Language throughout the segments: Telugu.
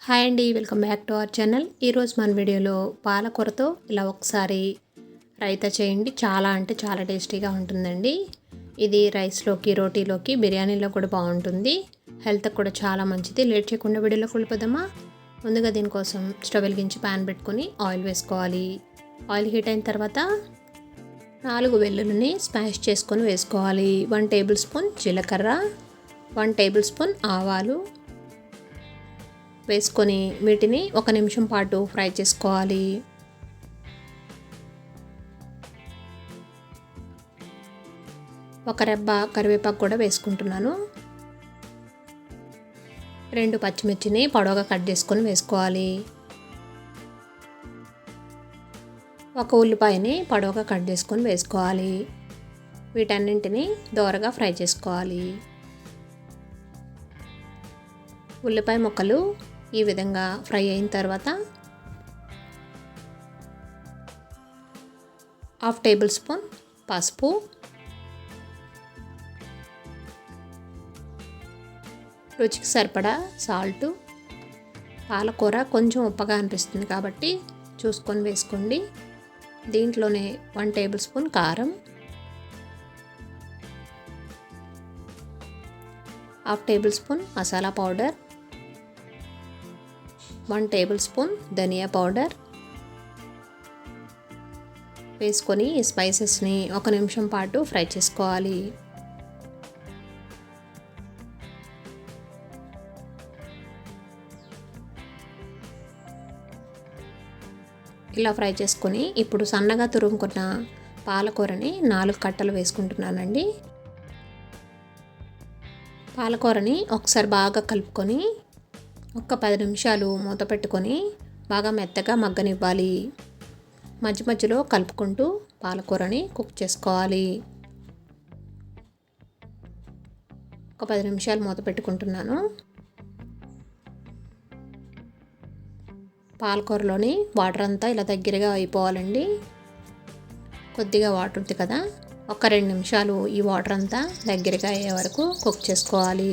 హాయ్ అండి, welcome back to our channel. ఈరోజు మన వీడియోలో పాలకూరతో ఇలా ఒకసారి రైతా చేయండి. చాలా అంటే చాలా టేస్టీగా ఉంటుందండి. ఇది రైస్లోకి, రోటీలోకి, బిర్యానీలో కూడా బాగుంటుంది. హెల్త్కి కూడా చాలా మంచిది. లేట్ చేయకుండా వీడియోలోకి వెళ్ళిపోదామా? ముందుగా దీనికోసం స్టవ్ వెలిగించి ప్యాన్ పెట్టుకొని ఆయిల్ వేసుకోవాలి. ఆయిల్ హీట్ అయిన తర్వాత 4 వెల్లుల్లిని స్మాష్ చేసుకొని వేసుకోవాలి. 1 టేబుల్ స్పూన్ జీలకర్ర, 1 టేబుల్ స్పూన్ ఆవాలు వేసుకొని వీటిని 1 నిమిషం పాటు ఫ్రై చేసుకోవాలి. ఒక రెబ్బ కరివేపాకు కూడా వేసుకుంటున్నాను. 2 పచ్చిమిర్చిని పొడవుగా కట్ చేసుకొని వేసుకోవాలి. 1 ఉల్లిపాయని పొడవుగా కట్ చేసుకొని వేసుకోవాలి. వీటన్నింటిని దోరగా ఫ్రై చేసుకోవాలి. ఉల్లిపాయ ముక్కలు ఈ విధంగా ఫ్రై అయిన తర్వాత 1/2 టేబుల్ స్పూన్ పసుపు, రుచికి సరిపడా సాల్టు. పాలకూర కొంచెం ఉప్పగా అనిపిస్తుంది కాబట్టి చూసుకొని వేసుకోండి. దీంట్లోనే 1 టేబుల్ స్పూన్ కారం, 1/2 table spoon masala powder, 1 table spoon ధనియా పౌడర్ వేసుకొని ఈ స్పైసెస్ని 1 నిమిషం పాటు ఫ్రై చేసుకోవాలి. ఇలా ఫ్రై చేసుకొని ఇప్పుడు సన్నగా తురుముకున్న పాలకూరని 4 కట్టలు వేసుకుంటున్నానండి. పాలకూరని ఒకసారి బాగా కలుపుకొని 10 నిమిషాలు మూత పెట్టుకొని బాగా మెత్తగా మగ్గనివ్వాలి. మధ్య మధ్యలో కలుపుకుంటూ పాలకూరని కుక్ చేసుకోవాలి. 10 నిమిషాలు మూత పెట్టుకుంటున్నాను. పాలకూరలోని వాటర్ అంతా ఇలా దగ్గరగా అయిపోవాలండి. కొద్దిగా వాటర్ ఉంది కదా, 2 నిమిషాలు ఈ వాటర్ అంతా దగ్గరగా అయ్యే వరకు కుక్ చేసుకోవాలి.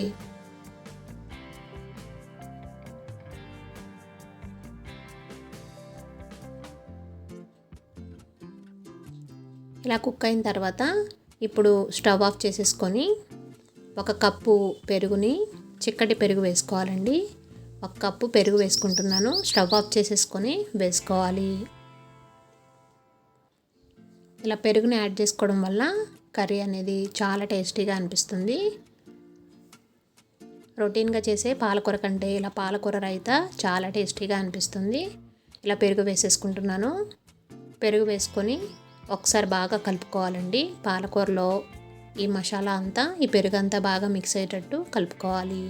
ఇలా కుక్ అయిన తర్వాత ఇప్పుడు స్టవ్ ఆఫ్ చేసేసుకొని 1 కప్పు పెరుగుని, చిక్కటి పెరుగు వేసుకోవాలండి. 1 కప్పు పెరుగు వేసుకుంటున్నాను. స్టవ్ ఆఫ్ చేసేసుకొని వేసుకోవాలి. ఇలా పెరుగుని యాడ్ చేసుకోవడం వల్ల కర్రీ అనేది చాలా టేస్టీగా అనిపిస్తుంది. రొటీన్గా చేసే పాలకూర కంటే ఇలా పాలకూర రైతా చాలా టేస్టీగా అనిపిస్తుంది. ఇలా పెరుగు వేసేసుకుంటున్నాను. పెరుగు వేసుకొని ఒకసారి బాగా కలుపుకోవాలండి. పాలకూరలో ఈ మసాలా అంతా, ఈ పెరుగు అంతా బాగా మిక్స్ అయ్యేటట్టు కలుపుకోవాలి.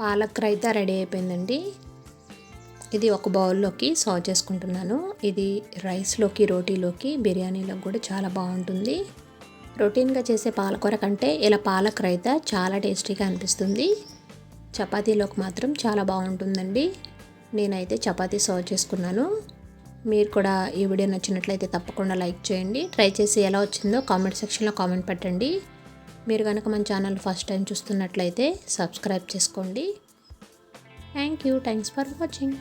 పాలక్ రైతా రెడీ అయిపోయిందండి. ఇది ఒక బౌల్లోకి సర్వ్ చేసుకుంటున్నాను. ఇది రైస్లోకి, రోటీలోకి, బిర్యానీలోకి కూడా చాలా బాగుంటుంది. రొటీన్గా చేసే పాలకూర కంటే ఇలా పాలక్ రైతా చాలా టేస్టీగా అనిపిస్తుంది. చపాతీలోకి మాత్రం చాలా బాగుంటుందండి. నేనైతే చపాతీ సర్వ్ చేసుకున్నాను. మీరు కూడా ఈ వీడియో నచ్చినట్లయితే తప్పకుండా లైక్ చేయండి. ట్రై చేసి ఎలా వచ్చిందో కామెంట్ సెక్షన్లో కామెంట్ పెట్టండి. మీరు కనుక మన ఛానల్ ఫస్ట్ టైం చూస్తున్నట్లయితే సబ్స్క్రైబ్ చేసుకోండి. Thanks for watching.